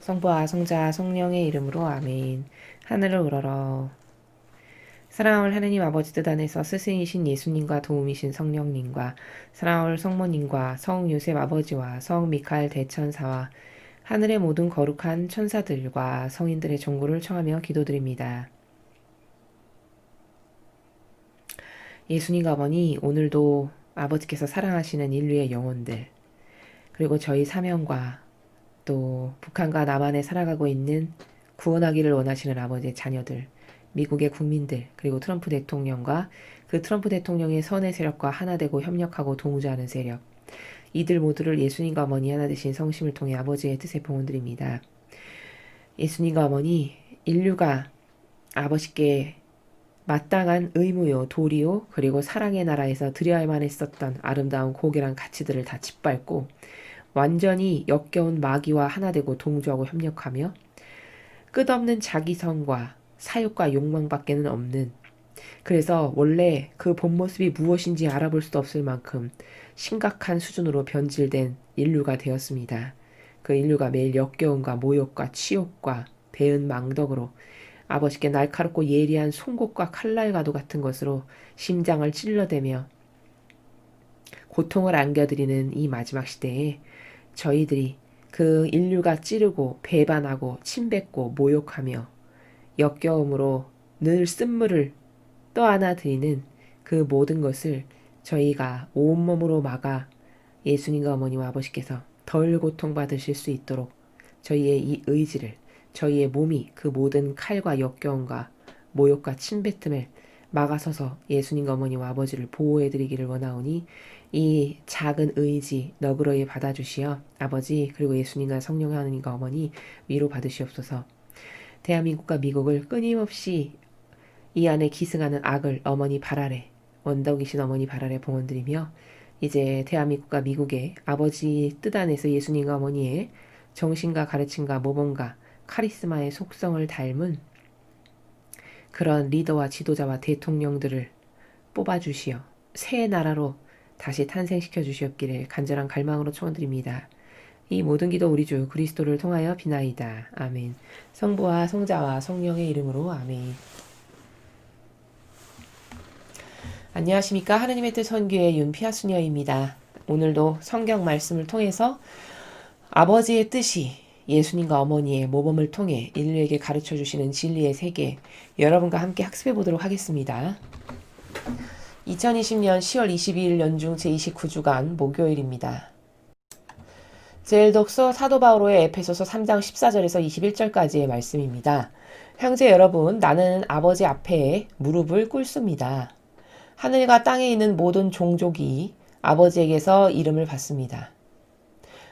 성부와 성자 성령의 이름으로 아멘. 하늘을 우러러. 사랑하는 하느님 아버지 뜻 안에서 스승이신 예수님과 도움이신 성령님과 사랑하는 성모님과 성 요셉 아버지와 성 미카엘 대천사와 하늘의 모든 거룩한 천사들과 성인들의 종고를 청하며 기도드립니다. 예수님 아버니, 오늘도 아버지께서 사랑하시는 인류의 영혼들, 그리고 저희 사명과 또 북한과 남한에 살아가고 있는 구원하기를 원하시는 아버지의 자녀들, 미국의 국민들, 그리고 트럼프 대통령과 그 트럼프 대통령의 선의 세력과 하나 되고 협력하고 동조하는 세력, 이들 모두를 예수님과 어머니 하나 되신 성심을 통해 아버지의 뜻에 봉헌드립니다. 예수님과 어머니, 인류가 아버지께 마땅한 의무요, 도리요, 그리고 사랑의 나라에서 드려야만 했었던 아름다운 고결한 가치들을 다 짓밟고 완전히 역겨운 마귀와 하나 되고 동조하고 협력하며 끝없는 자기성과 사욕과 욕망밖에는 없는, 그래서 원래 그 본 모습이 무엇인지 알아볼 수도 없을 만큼 심각한 수준으로 변질된 인류가 되었습니다. 그 인류가 매일 역겨움과 모욕과 치욕과 배은 망덕으로 아버지께 날카롭고 예리한 송곳과 칼날과도 같은 것으로 심장을 찔러대며 고통을 안겨드리는 이 마지막 시대에 저희들이 그 인류가 찌르고 배반하고 침뱉고 모욕하며 역겨움으로 늘 쓴물을 떠안아드리는 그 모든 것을 저희가 온몸으로 막아 예수님과 어머니와 아버지께서 덜 고통받으실 수 있도록 저희의 이 의지를, 저희의 몸이 그 모든 칼과 역겨움과 모욕과 침뱉음을 막아서서 예수님과 어머니와 아버지를 보호해드리기를 원하오니 이 작은 의지 너그러이 받아주시어 아버지, 그리고 예수님과 성령 하나님과 어머니 위로 받으시옵소서. 대한민국과 미국을 끊임없이 이 안에 기승하는 악을 어머니 발 아래, 원덕이신 어머니 발 아래 봉헌드리며 이제 대한민국과 미국의 아버지 뜻 안에서 예수님과 어머니의 정신과 가르침과 모범과 카리스마의 속성을 닮은 그런 리더와 지도자와 대통령들을 뽑아주시어 새 나라로 다시 탄생시켜 주시옵기를 간절한 갈망으로 초원드립니다. 이 모든 기도 우리 주 그리스도를 통하여 비나이다. 아멘. 성부와 성자와 성령의 이름으로 아멘. 안녕하십니까. 하느님의 뜻 선교의 윤피아수녀입니다. 오늘도 성경 말씀을 통해서 아버지의 뜻이 예수님과 어머니의 모범을 통해 인류에게 가르쳐 주시는 진리의 세계, 여러분과 함께 학습해 보도록 하겠습니다. 2020년 10월 22일 연중 제29주간 목요일입니다. 제1독서 사도 바오로의 에페소서 3장 14절에서 21절까지의 말씀입니다. 형제 여러분, 나는 아버지 앞에 무릎을 꿇습니다. 하늘과 땅에 있는 모든 종족이 아버지에게서 이름을 받습니다.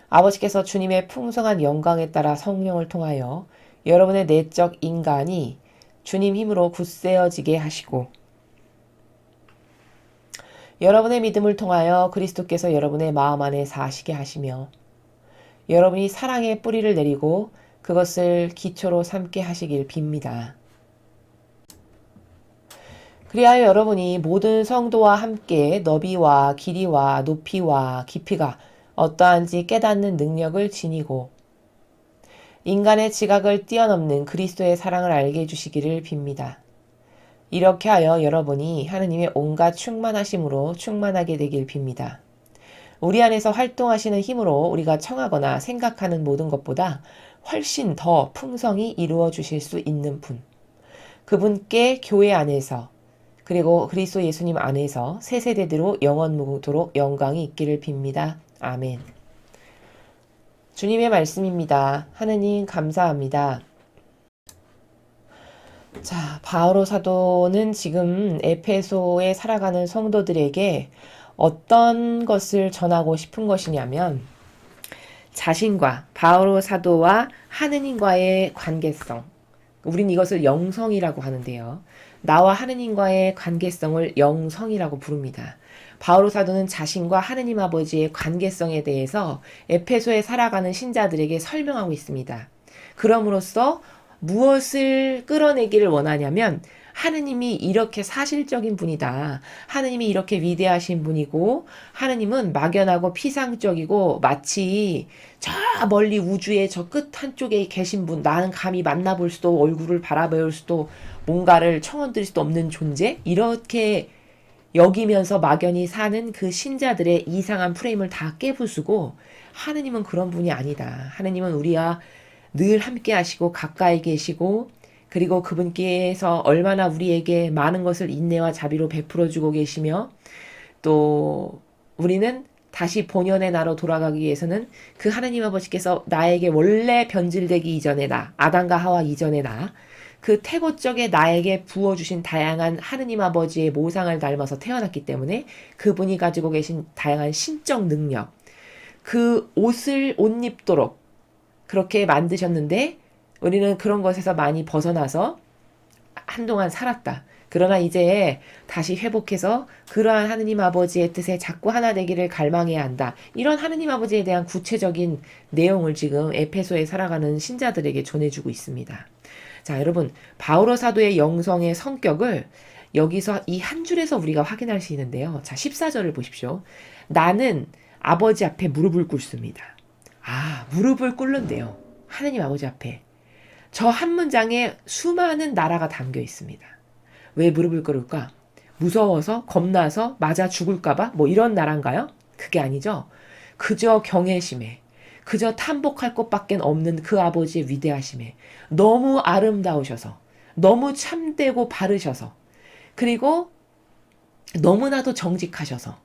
아버지께서 주님의 풍성한 영광에 따라 성령을 통하여 여러분의 내적 인간이 주님 힘으로 굳세어지게 하시고 여러분의 믿음을 통하여 그리스도께서 여러분의 마음 안에 사시게 하시며 여러분이 사랑의 뿌리를 내리고 그것을 기초로 삼게 하시길 빕니다. 그리하여 여러분이 모든 성도와 함께 너비와 길이와 높이와 깊이가 어떠한지 깨닫는 능력을 지니고 인간의 지각을 뛰어넘는 그리스도의 사랑을 알게 해주시기를 빕니다. 이렇게 하여 여러분이 하느님의 온갖 충만하심으로 충만하게 되길 빕니다. 우리 안에서 활동하시는 힘으로 우리가 청하거나 생각하는 모든 것보다 훨씬 더 풍성히 이루어 주실 수 있는 분. 그분께 교회 안에서 그리고 그리스도 예수님 안에서 세 세대대로 영원무궁토록 영광이 있기를 빕니다. 아멘. 주님의 말씀입니다. 하느님 감사합니다. 자, 바오로 사도는 지금 에페소에 살아가는 성도들에게 어떤 것을 전하고 싶은 것이냐면 자신과 바오로 사도와 하느님과의 관계성, 우린 이것을 영성이라고 하는데요. 나와 하느님과의 관계성을 영성이라고 부릅니다. 바오로 사도는 자신과 하느님 아버지의 관계성에 대해서 에페소에 살아가는 신자들에게 설명하고 있습니다. 그럼으로써 무엇을 끌어내기를 원하냐면 하느님이 이렇게 사실적인 분이다. 하느님이 이렇게 위대하신 분이고 하느님은 막연하고 피상적이고 마치 저 멀리 우주의 저 끝 한쪽에 계신 분, 나는 감히 만나볼 수도 얼굴을 바라볼 수도 뭔가를 청언드릴 수도 없는 존재? 이렇게 여기면서 막연히 사는 그 신자들의 이상한 프레임을 다 깨부수고 하느님은 그런 분이 아니다. 하느님은 우리와 늘 함께 하시고 가까이 계시고 그리고 그분께서 얼마나 우리에게 많은 것을 인내와 자비로 베풀어 주고 계시며 또 우리는 다시 본연의 나로 돌아가기 위해서는 그 하느님 아버지께서 나에게 원래 변질되기 이전의 나, 아담과 하와 이전의 나, 그 태고적의 나에게 부어주신 다양한 하느님 아버지의 모상을 닮아서 태어났기 때문에 그분이 가지고 계신 다양한 신적 능력, 그 옷을 옷 입도록 그렇게 만드셨는데 우리는 그런 것에서 많이 벗어나서 한동안 살았다. 그러나 이제 다시 회복해서 그러한 하느님 아버지의 뜻에 자꾸 하나 되기를 갈망해야 한다. 이런 하느님 아버지에 대한 구체적인 내용을 지금 에페소에 살아가는 신자들에게 전해주고 있습니다. 자, 여러분, 바오로 사도의 영성의 성격을 여기서 이 한 줄에서 우리가 확인할 수 있는데요. 자, 14절을 보십시오. 나는 아버지 앞에 무릎을 꿇습니다. 아, 무릎을 꿇는데요. 하느님 아버지 앞에. 저 한 문장에 수많은 나라가 담겨 있습니다. 왜 무릎을 꿇을까? 무서워서? 겁나서? 맞아 죽을까봐? 뭐 이런 나라인가요? 그게 아니죠. 그저 경외심에, 그저 탐복할 것밖에 없는 그 아버지의 위대하심에 너무 아름다우셔서, 너무 참되고 바르셔서, 그리고 너무나도 정직하셔서,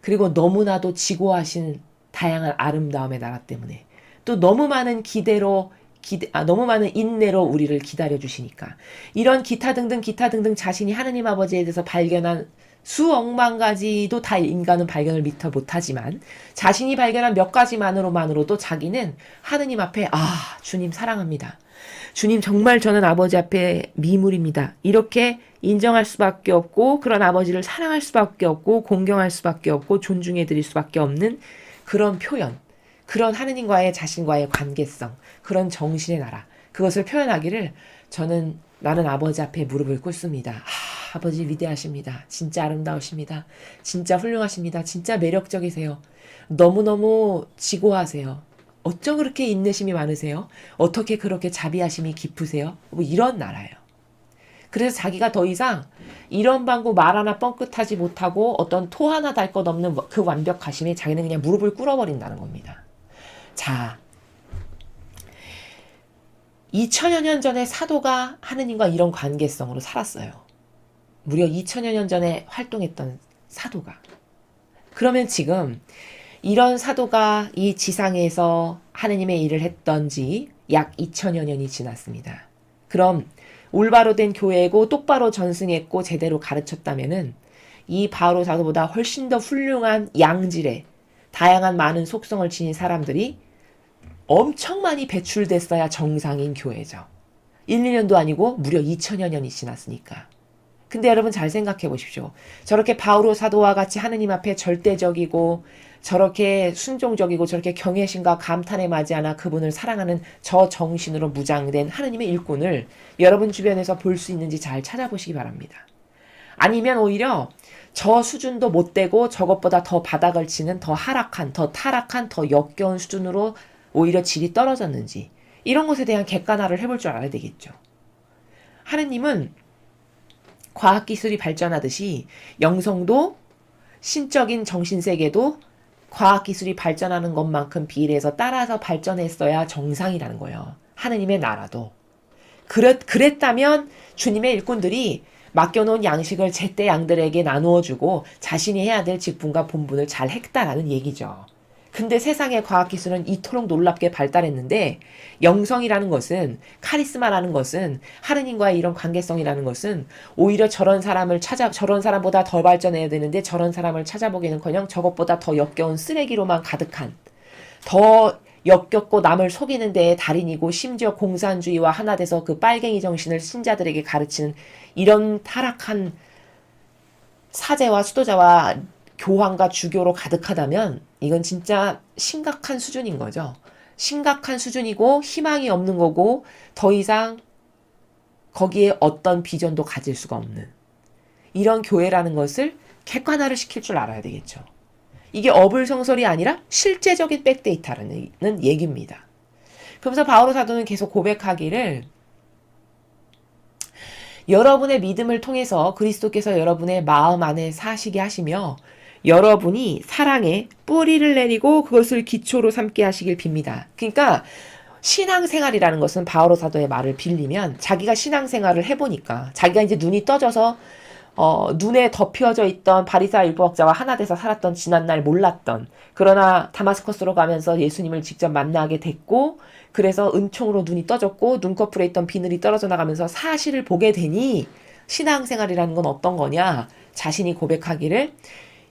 그리고 너무나도 지고하신 다양한 아름다움의 나라 때문에 또 너무 많은 너무 많은 인내로 우리를 기다려 주시니까 이런 기타 등등 자신이 하느님 아버지에 대해서 발견한 수억만 가지도 다 인간은 발견을 미처 못하지만 자신이 발견한 몇 가지만으로도 자기는 하느님 앞에 주님 사랑합니다. 주님 정말 저는 아버지 앞에 미물입니다. 이렇게 인정할 수밖에 없고 그런 아버지를 사랑할 수밖에 없고 공경할 수밖에 없고 존중해 드릴 수밖에 없는 그런 표현, 그런 하느님과의 자신과의 관계성, 그런 정신의 나라, 그것을 표현하기를 나는 아버지 앞에 무릎을 꿇습니다. 아버지 위대하십니다. 진짜 아름다우십니다. 진짜 훌륭하십니다. 진짜 매력적이세요. 너무너무 지고하세요. 어쩜 그렇게 인내심이 많으세요? 어떻게 그렇게 자비하심이 깊으세요? 뭐 이런 나라예요. 그래서 자기가 더 이상 이런 방구 말 하나 뻥끗하지 못하고 어떤 토 하나 달 것 없는 그 완벽하심에 자기는 그냥 무릎을 꿇어버린다는 겁니다. 자, 2000여 년 전에 사도가 하느님과 이런 관계성으로 살았어요. 무려 2000여 년 전에 활동했던 사도가. 그러면 지금 이런 사도가 이 지상에서 하느님의 일을 했던 지 약 2000여 년이 지났습니다. 그럼 올바로 된 교회고 똑바로 전승했고 제대로 가르쳤다면은 이 바오로 사도보다 훨씬 더 훌륭한 양질의 다양한 많은 속성을 지닌 사람들이 엄청 많이 배출됐어야 정상인 교회죠. 1, 2년도 아니고 무려 2000여 년이 지났으니까. 근데 여러분 잘 생각해 보십시오. 저렇게 바오로 사도와 같이 하느님 앞에 절대적이고 저렇게 순종적이고 저렇게 경외심과 감탄에 맞이하나 그분을 사랑하는 저 정신으로 무장된 하느님의 일꾼을 여러분 주변에서 볼 수 있는지 잘 찾아보시기 바랍니다. 아니면 오히려 저 수준도 못 되고 저것보다 더 바닥을 치는 더 하락한, 더 타락한, 더 역겨운 수준으로 오히려 질이 떨어졌는지 이런 것에 대한 객관화를 해볼 줄 알아야 되겠죠. 하느님은 과학기술이 발전하듯이 영성도 신적인 정신세계도 과학기술이 발전하는 것만큼 비례해서 따라서 발전했어야 정상이라는 거예요. 하느님의 나라도. 그랬다면 주님의 일꾼들이 맡겨놓은 양식을 제때 양들에게 나누어주고 자신이 해야 될 직분과 본분을 잘 했다라는 얘기죠. 근데 세상의 과학기술은 이토록 놀랍게 발달했는데 영성이라는 것은 카리스마라는 것은 하느님과의 이런 관계성이라는 것은 오히려 저런 사람보다 더 발전해야 되는데 저런 사람을 찾아보기는커녕 저것보다 더 역겨운 쓰레기로만 가득한 더 역겹고 남을 속이는 데에 달인이고 심지어 공산주의와 하나 돼서 그 빨갱이 정신을 신자들에게 가르치는 이런 타락한 사제와 수도자와 교황과 주교로 가득하다면 이건 진짜 심각한 수준인 거죠. 심각한 수준이고 희망이 없는 거고 더 이상 거기에 어떤 비전도 가질 수가 없는 이런 교회라는 것을 객관화를 시킬 줄 알아야 되겠죠. 이게 어불성설이 아니라 실제적인 백데이터라는 얘기입니다. 그러면서 바오로 사도는 계속 고백하기를 여러분의 믿음을 통해서 그리스도께서 여러분의 마음 안에 사시게 하시며 여러분이 사랑에 뿌리를 내리고 그것을 기초로 삼게 하시길 빕니다. 그러니까 신앙생활이라는 것은 바오로 사도의 말을 빌리면 자기가 신앙생활을 해보니까 자기가 이제 눈이 떠져서 눈에 덮여져 있던 바리새파 율법학자와 하나 돼서 살았던 지난날 몰랐던 그러나 다마스커스로 가면서 예수님을 직접 만나게 됐고 그래서 은총으로 눈이 떠졌고 눈꺼풀에 있던 비늘이 떨어져 나가면서 사실을 보게 되니 신앙생활이라는 건 어떤 거냐 자신이 고백하기를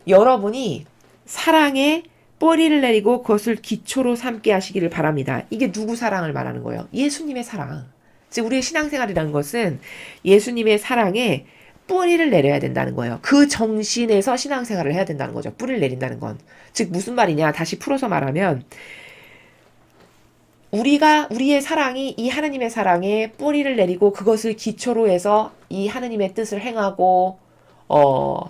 여러분이 사랑에 뿌리를 내리고 그것을 기초로 삼게 하시기를 바랍니다. 이게 누구 사랑을 말하는 거예요? 예수님의 사랑. 즉 우리의 신앙생활이라는 것은 예수님의 사랑에 뿌리를 내려야 된다는 거예요. 그 정신에서 신앙생활을 해야 된다는 거죠. 뿌리를 내린다는 건. 즉 무슨 말이냐? 다시 풀어서 말하면 우리의 사랑이 이 하느님의 사랑에 뿌리를 내리고 그것을 기초로 해서 이 하느님의 뜻을 행하고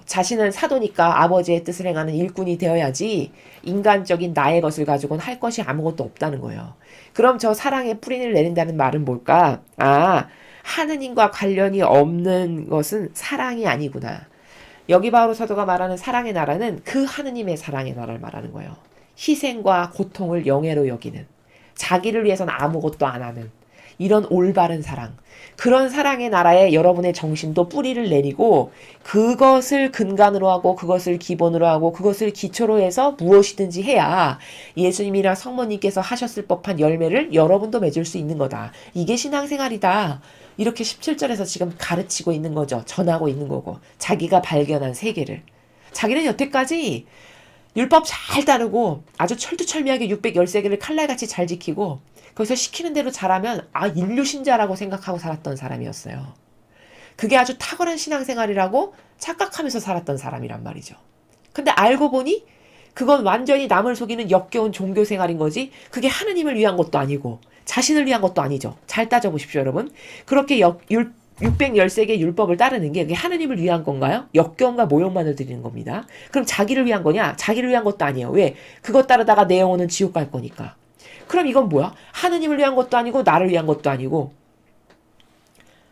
자신은 사도니까 아버지의 뜻을 행하는 일꾼이 되어야지 인간적인 나의 것을 가지고는 할 것이 아무것도 없다는 거예요. 그럼 저 사랑에 뿌리를 내린다는 말은 뭘까? 하느님과 관련이 없는 것은 사랑이 아니구나. 여기 바오로 사도가 말하는 사랑의 나라는 그 하느님의 사랑의 나라를 말하는 거예요. 희생과 고통을 영예로 여기는, 자기를 위해서는 아무것도 안 하는 이런 올바른 사랑. 그런 사랑의 나라에 여러분의 정신도 뿌리를 내리고 그것을 근간으로 하고 그것을 기본으로 하고 그것을 기초로 해서 무엇이든지 해야 예수님이랑 성모님께서 하셨을 법한 열매를 여러분도 맺을 수 있는 거다. 이게 신앙생활이다. 이렇게 17절에서 지금 가르치고 있는 거죠. 전하고 있는 거고. 자기가 발견한 세계를. 자기는 여태까지 율법 잘 따르고 아주 철두철미하게 613개를 칼날같이 잘 지키고 거기서 시키는 대로 잘하면 인류 신자라고 생각하고 살았던 사람이었어요. 그게 아주 탁월한 신앙생활이라고 착각하면서 살았던 사람이란 말이죠. 근데 알고 보니 그건 완전히 남을 속이는 역겨운 종교생활인 거지 그게 하느님을 위한 것도 아니고 자신을 위한 것도 아니죠. 잘 따져보십시오 여러분. 그렇게 613개 율법을 따르는 게 그게 하느님을 위한 건가요? 역겨움과 모욕만을 드리는 겁니다. 그럼 자기를 위한 거냐? 자기를 위한 것도 아니에요. 왜? 그것 따르다가 내 영혼은 지옥 갈 거니까. 그럼 이건 뭐야? 하느님을 위한 것도 아니고 나를 위한 것도 아니고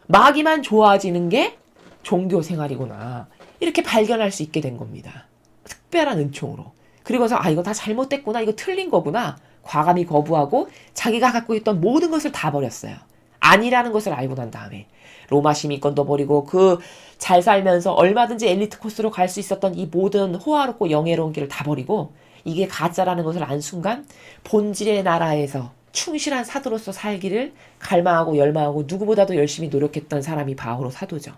마귀만 좋아지는 게 종교생활이구나. 이렇게 발견할 수 있게 된 겁니다. 특별한 은총으로. 그리고서 이거 다 잘못됐구나. 이거 틀린 거구나. 과감히 거부하고 자기가 갖고 있던 모든 것을 다 버렸어요. 아니라는 것을 알고 난 다음에 로마 시민권도 버리고 그 잘 살면서 얼마든지 엘리트 코스로 갈 수 있었던 이 모든 호화롭고 영예로운 길을 다 버리고 이게 가짜라는 것을 안 순간 본질의 나라에서 충실한 사도로서 살기를 갈망하고 열망하고 누구보다도 열심히 노력했던 사람이 바오로 사도죠.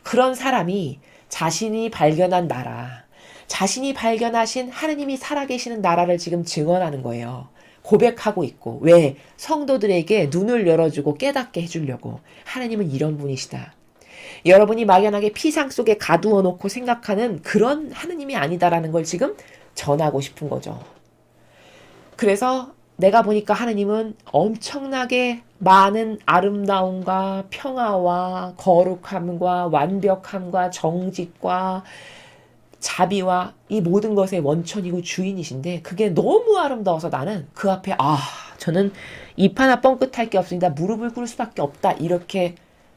그런 사람이 자신이 발견한 나라, 자신이 발견하신 하느님이 살아계시는 나라를 지금 증언하는 거예요. 고백하고 있고 왜? 성도들에게 눈을 열어주고 깨닫게 해주려고. 하느님은 이런 분이시다. 여러분이 막연하게 피상 속에 가두어 놓고 생각하는 그런 하느님이 아니다라는 걸 지금 전하고 싶은 거죠. 그래서 내가 보니까 하느님은 엄청나게 많은 아름다움과 평화와 거룩함과 완벽함과 정직과 자비와 이 모든 것의 원천이고 주인이신데 그게 너무 아름다워서 나는 그 앞에 저는 입 하나 뻥끗할 게 없습니다. 무릎을 꿇을 수밖에 없다. 이렇게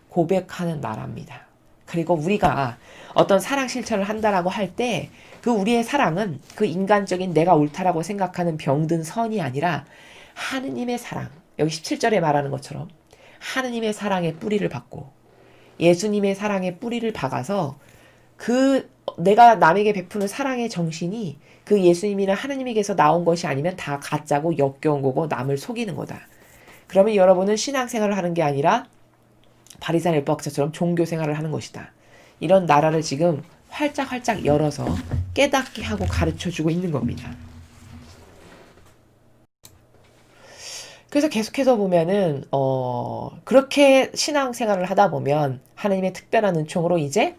고백하는 나라입니다. 그리고 우리가 어떤 사랑 실천을 한다라고 할 때 그 우리의 사랑은 그 인간적인 내가 옳다라고 생각하는 병든 선이 아니라 하느님의 사랑, 여기 17절에 말하는 것처럼 하느님의 사랑에 뿌리를 박고 예수님의 사랑에 뿌리를 박아서 그 내가 남에게 베푸는 사랑의 정신이 그 예수님이나 하느님에게서 나온 것이 아니면 다 가짜고 역겨운 거고 남을 속이는 거다. 그러면 여러분은 신앙생활을 하는 게 아니라 바리새인 율법학자처럼 종교생활을 하는 것이다. 이런 나라를 지금 활짝 열어서 깨닫게 하고 가르쳐주고 있는 겁니다. 그래서 계속해서 보면은 그렇게 신앙생활을 하다 보면 하나님의 특별한 은총으로 이제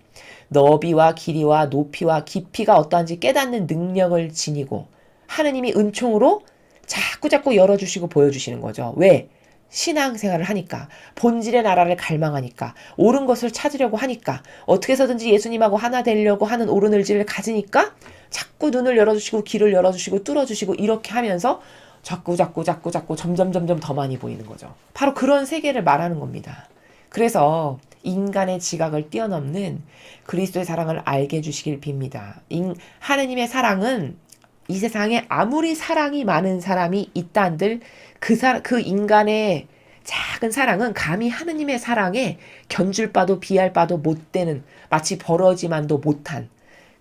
너비와 길이와 높이와 깊이가 어떠한지 깨닫는 능력을 지니고 하느님이 은총으로 자꾸 열어주시고 보여주시는 거죠. 왜? 신앙생활을 하니까, 본질의 나라를 갈망하니까, 옳은 것을 찾으려고 하니까, 어떻게 해서든지 예수님하고 하나 되려고 하는 옳은 의지를 가지니까 자꾸 눈을 열어주시고 길을 열어주시고 뚫어주시고 이렇게 하면서 자꾸 점점 더 많이 보이는 거죠. 바로 그런 세계를 말하는 겁니다. 그래서 인간의 지각을 뛰어넘는 그리스도의 사랑을 알게 해주시길 빕니다. 하느님의 사랑은 이 세상에 아무리 사랑이 많은 사람이 있다 한들 그 인간의 작은 사랑은 감히 하느님의 사랑에 견줄 바도 비할 바도 못 되는, 마치 버러지만도 못한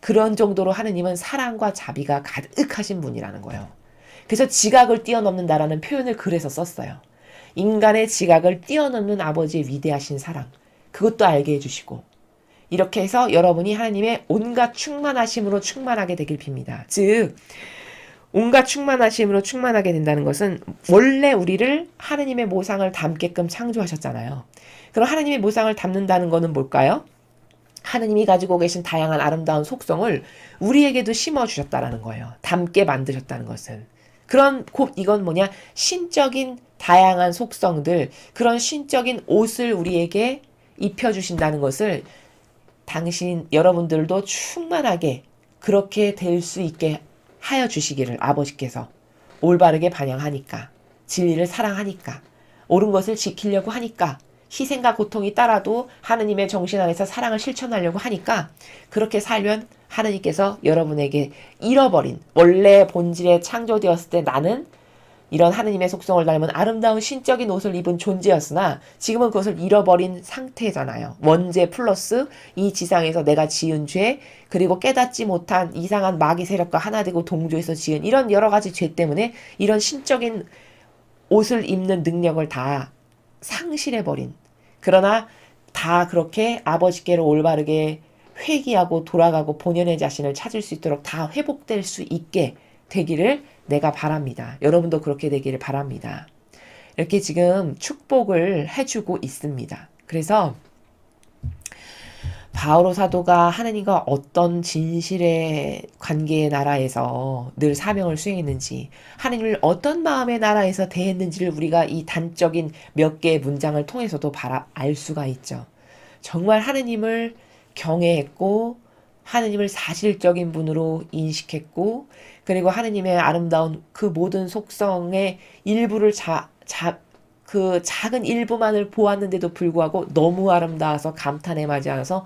그런 정도로 하느님은 사랑과 자비가 가득하신 분이라는 거예요. 그래서 지각을 뛰어넘는다라는 표현을 그래서 썼어요. 인간의 지각을 뛰어넘는 아버지의 위대하신 사랑, 그것도 알게 해주시고, 이렇게 해서 여러분이 하나님의 온갖 충만하심으로 충만하게 되길 빕니다. 즉 온갖 충만하심으로 충만하게 된다는 것은 원래 우리를 하느님의 모상을 담게끔 창조하셨잖아요. 그럼 하느님의 모상을 담는다는 것은 뭘까요? 하느님이 가지고 계신 다양한 아름다운 속성을 우리에게도 심어주셨다는 거예요. 담게 만드셨다는 것은. 곧 이건 뭐냐? 신적인 다양한 속성들, 그런 신적인 옷을 우리에게 입혀주신다는 것을 여러분들도 충만하게 그렇게 될 수 있게 하여 주시기를 아버지께서 올바르게 반영하니까, 진리를 사랑하니까, 옳은 것을 지키려고 하니까, 희생과 고통이 따라도 하느님의 정신 안에서 사랑을 실천하려고 하니까, 그렇게 살면 하느님께서 여러분에게 잃어버린 원래 본질에 창조되었을 때 나는 이런 하느님의 속성을 닮은 아름다운 신적인 옷을 입은 존재였으나 지금은 그것을 잃어버린 상태잖아요. 원죄 플러스 이 지상에서 내가 지은 죄, 그리고 깨닫지 못한 이상한 마귀 세력과 하나 되고 동조해서 지은 이런 여러 가지 죄 때문에 이런 신적인 옷을 입는 능력을 다 상실해버린, 그러나 다 그렇게 아버지께로 올바르게 회귀하고 돌아가고 본연의 자신을 찾을 수 있도록 다 회복될 수 있게 되기를 내가 바랍니다. 여러분도 그렇게 되기를 바랍니다. 이렇게 지금 축복을 해주고 있습니다. 그래서 바오로 사도가 하느님과 어떤 진실의 관계의 나라에서 늘 사명을 수행했는지, 하느님을 어떤 마음의 나라에서 대했는지를 우리가 이 단적인 몇 개의 문장을 통해서도 알 수가 있죠. 정말 하느님을 경외했고 하느님을 사실적인 분으로 인식했고, 그리고 하느님의 아름다운 그 모든 속성의 일부를 그 작은 일부만을 보았는데도 불구하고 너무 아름다워서 감탄에 맞지 않아서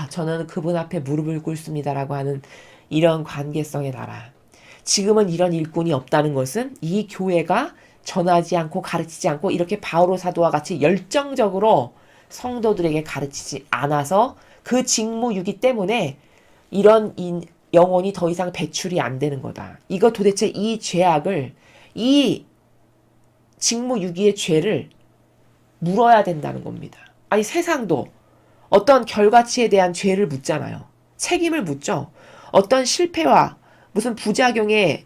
저는 그분 앞에 무릎을 꿇습니다라고 하는 이런 관계성의 나라. 지금은 이런 일꾼이 없다는 것은 이 교회가 전하지 않고 가르치지 않고 이렇게 바오로 사도와 같이 열정적으로 성도들에게 가르치지 않아서 그 직무유기 때문에 이런 영혼이 더 이상 배출이 안 되는 거다. 이거 도대체 이 죄악을, 이 직무유기의 죄를 물어야 된다는 겁니다. 아니 세상도 어떤 결과치에 대한 죄를 묻잖아요. 책임을 묻죠. 어떤 실패와 무슨 부작용에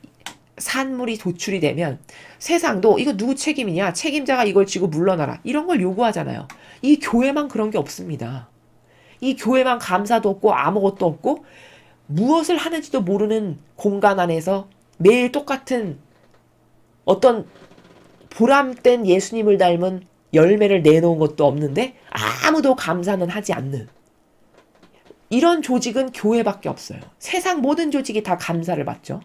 산물이 도출이 되면 세상도 이거 누구 책임이냐? 책임자가 이걸 지고 물러나라. 이런 걸 요구하잖아요. 이 교회만 그런 게 없습니다. 이 교회만 감사도 없고 아무것도 없고 무엇을 하는지도 모르는 공간 안에서 매일 똑같은 어떤 보람된 예수님을 닮은 열매를 내놓은 것도 없는데 아무도 감사는 하지 않는 이런 조직은 교회밖에 없어요. 세상 모든 조직이 다 감사를 받죠.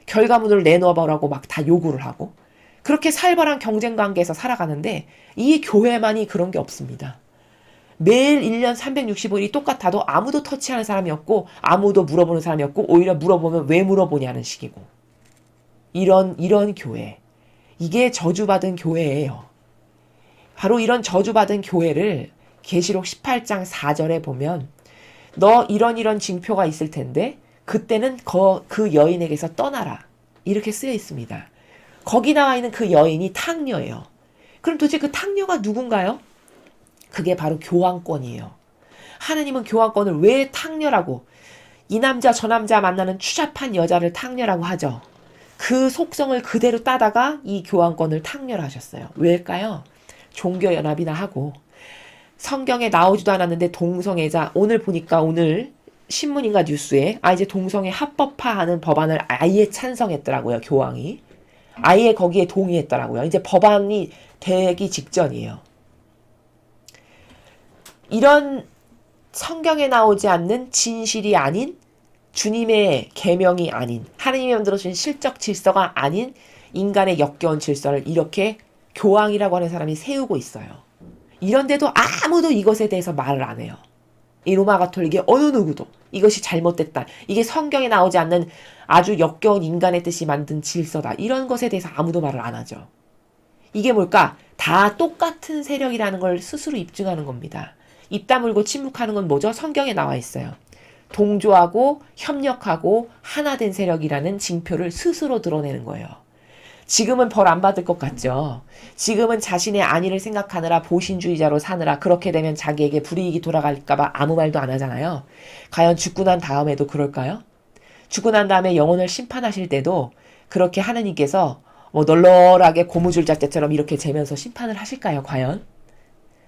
결과물을 내놓아보라고 막 다 요구를 하고 그렇게 살벌한 경쟁 관계에서 살아가는데 이 교회만이 그런 게 없습니다. 매일 1년 365일이 똑같아도 아무도 터치하는 사람이 없고 아무도 물어보는 사람이 없고 오히려 물어보면 왜 물어보냐는 식이고 이런 교회, 이게 저주받은 교회예요. 바로 이런 저주받은 교회를 계시록 18장 4절에 보면 너 이런 징표가 있을 텐데 그때는 그 여인에게서 떠나라 이렇게 쓰여 있습니다. 거기 나와 있는 그 여인이 탕녀예요. 그럼 도대체 그 탕녀가 누군가요? 그게 바로 교환권이에요. 하느님은 교환권을 왜 탕녀라고, 이 남자 저 남자 만나는 추잡한 여자를 탕녀라고 하죠. 그 속성을 그대로 따다가 이 교환권을 탕녀라 하셨어요. 왜일까요? 종교연합이나 하고 성경에 나오지도 않았는데 동성애자, 오늘 보니까 오늘 신문인가 뉴스에 이제 동성애 합법화하는 법안을 아예 찬성했더라고요. 교황이 아예 거기에 동의했더라고요. 이제 법안이 되기 직전이에요. 이런 성경에 나오지 않는 진실이 아닌 주님의 계명이 아닌 하나님이 만들어주신 실적 질서가 아닌 인간의 역겨운 질서를 이렇게 교황이라고 하는 사람이 세우고 있어요. 이런데도 아무도 이것에 대해서 말을 안 해요. 이 로마 가톨릭의 어느 누구도 이것이 잘못됐다. 이게 성경에 나오지 않는 아주 역겨운 인간의 뜻이 만든 질서다. 이런 것에 대해서 아무도 말을 안 하죠. 이게 뭘까? 다 똑같은 세력이라는 걸 스스로 입증하는 겁니다. 입 다물고 침묵하는 건 뭐죠? 성경에 나와 있어요. 동조하고 협력하고 하나 된 세력이라는 징표를 스스로 드러내는 거예요. 지금은 벌 안 받을 것 같죠. 지금은 자신의 안위를 생각하느라 보신주의자로 사느라 그렇게 되면 자기에게 불이익이 돌아갈까봐 아무 말도 안 하잖아요. 과연 죽고 난 다음에도 그럴까요? 죽고 난 다음에 영혼을 심판하실 때도 그렇게 하느님께서 뭐 널널하게 고무줄 잣대처럼 이렇게 재면서 심판을 하실까요? 과연?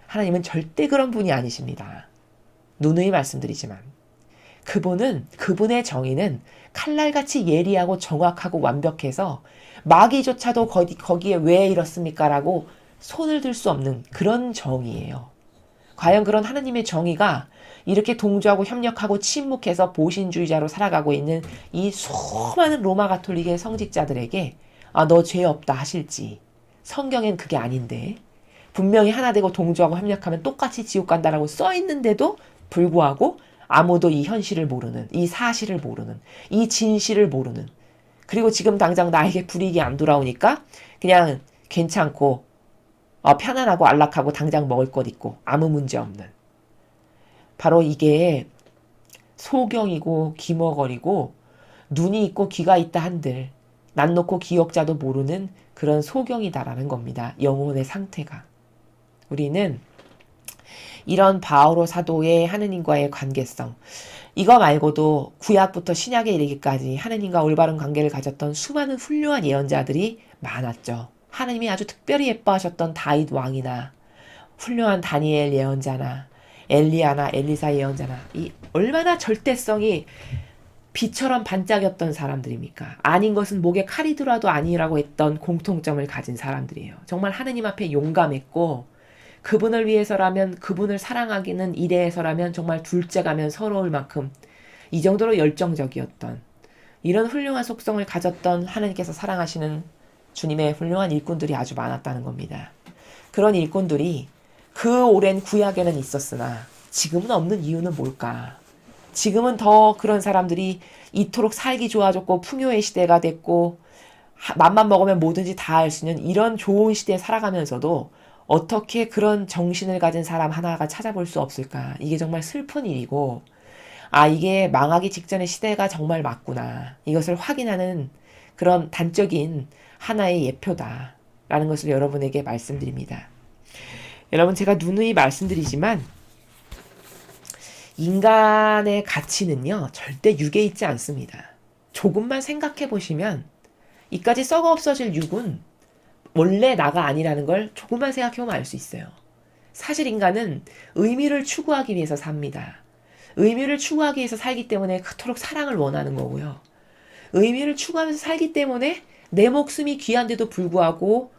하나님은 절대 그런 분이 아니십니다. 누누이 말씀드리지만 그분의 정의는 칼날같이 예리하고 정확하고 완벽해서 마귀조차도 거기에 왜 이렇습니까? 라고 손을 들 수 없는 그런 정의예요. 과연 그런 하나님의 정의가 이렇게 동조하고 협력하고 침묵해서 보신주의자로 살아가고 있는 이 수많은 로마 가톨릭의 성직자들에게 너 죄 없다 하실지. 성경엔 그게 아닌데 분명히 하나 되고 동조하고 협력하면 똑같이 지옥 간다라고 써 있는데도 불구하고 아무도 이 현실을 모르는, 이 사실을 모르는, 이 진실을 모르는, 그리고 지금 당장 나에게 불이익이 안 돌아오니까 그냥 괜찮고 편안하고 안락하고 당장 먹을 것 있고 아무 문제 없는, 바로 이게 소경이고 기머거리고 눈이 있고 귀가 있다 한들 난 놓고 기억자도 모르는 그런 소경이다라는 겁니다. 영혼의 상태가. 우리는 이런 바오로 사도의 하느님과의 관계성, 이거 말고도 구약부터 신약에 이르기까지 하느님과 올바른 관계를 가졌던 수많은 훌륭한 예언자들이 많았죠. 하느님이 아주 특별히 예뻐하셨던 다윗 왕이나 훌륭한 다니엘 예언자나 엘리야나 엘리사 예언자나 이 얼마나 절대성이 빛처럼 반짝였던 사람들입니까? 아닌 것은 목에 칼이 들어도 아니라고 했던 공통점을 가진 사람들이에요. 정말 하느님 앞에 용감했고 그분을 위해서라면, 그분을 사랑하기는 이래서라면 정말 둘째가면 서러울 만큼 이 정도로 열정적이었던, 이런 훌륭한 속성을 가졌던 하나님께서 사랑하시는 주님의 훌륭한 일꾼들이 아주 많았다는 겁니다. 그런 일꾼들이 그 오랜 구약에는 있었으나 지금은 없는 이유는 뭘까? 지금은 더 그런 사람들이 이토록 살기 좋아졌고 풍요의 시대가 됐고 맘만 먹으면 뭐든지 다 할 수 있는 이런 좋은 시대에 살아가면서도 어떻게 그런 정신을 가진 사람 하나가 찾아볼 수 없을까? 이게 정말 슬픈 일이고, 이게 망하기 직전의 시대가 정말 맞구나. 이것을 확인하는 그런 단적인 하나의 예표다. 라는 것을 여러분에게 말씀드립니다. 여러분, 제가 누누이 말씀드리지만, 인간의 가치는요, 절대 육에 있지 않습니다. 조금만 생각해 보시면, 이까지 썩어 없어질 육은 원래 나가 아니라는 걸 조금만 생각해보면 알 수 있어요. 사실 인간은 의미를 추구하기 위해서 삽니다. 의미를 추구하기 위해서 살기 때문에 그토록 사랑을 원하는 거고요. 의미를 추구하면서 살기 때문에 내 목숨이 귀한데도 불구하고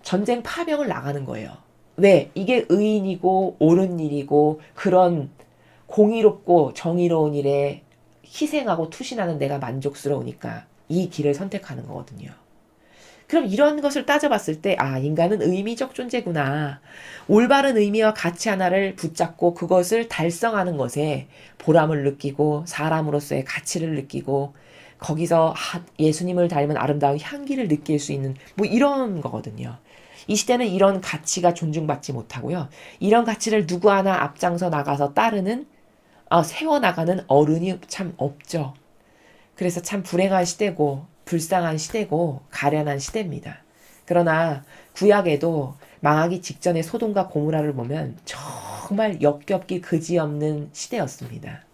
전쟁 파병을 나가는 거예요. 왜? 이게 의인이고 옳은 일이고 그런 공의롭고 정의로운 일에 희생하고 투신하는 내가 만족스러우니까 이 길을 선택하는 거거든요. 그럼 이런 것을 따져봤을 때 인간은 의미적 존재구나. 올바른 의미와 가치 하나를 붙잡고 그것을 달성하는 것에 보람을 느끼고 사람으로서의 가치를 느끼고 거기서 예수님을 닮은 아름다운 향기를 느낄 수 있는 뭐 이런 거거든요. 이 시대는 이런 가치가 존중받지 못하고요. 이런 가치를 누구 하나 앞장서 나가서 따르는 세워나가는 어른이 참 없죠. 그래서 참 불행한 시대고 불쌍한 시대고 가련한 시대입니다. 그러나 구약에도 망하기 직전의 소돔과 고모라를 보면 정말 역겹기 그지없는 시대였습니다.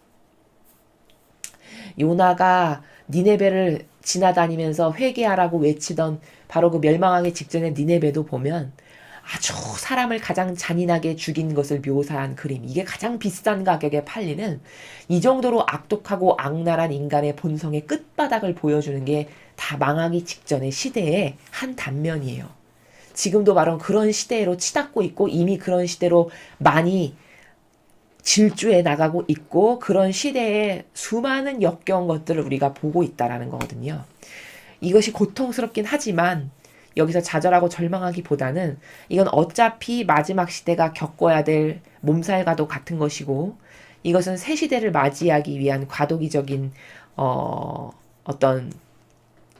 요나가 니네베를 지나다니면서 회개하라고 외치던 바로 그 멸망하기 직전의 니네베도 보면 아주 사람을 가장 잔인하게 죽인 것을 묘사한 그림, 이게 가장 비싼 가격에 팔리는 이 정도로 악독하고 악랄한 인간의 본성의 끝바닥을 보여주는 게 다 망하기 직전의 시대의 한 단면이에요. 지금도 바로 그런 시대로 치닫고 있고 이미 그런 시대로 많이 질주해 나가고 있고 그런 시대에 수많은 역겨운 것들을 우리가 보고 있다라는 거거든요. 이것이 고통스럽긴 하지만 여기서 좌절하고 절망하기보다는 이건 어차피 마지막 시대가 겪어야 될 몸살과도 같은 것이고 이것은 새 시대를 맞이하기 위한 과도기적인 어떤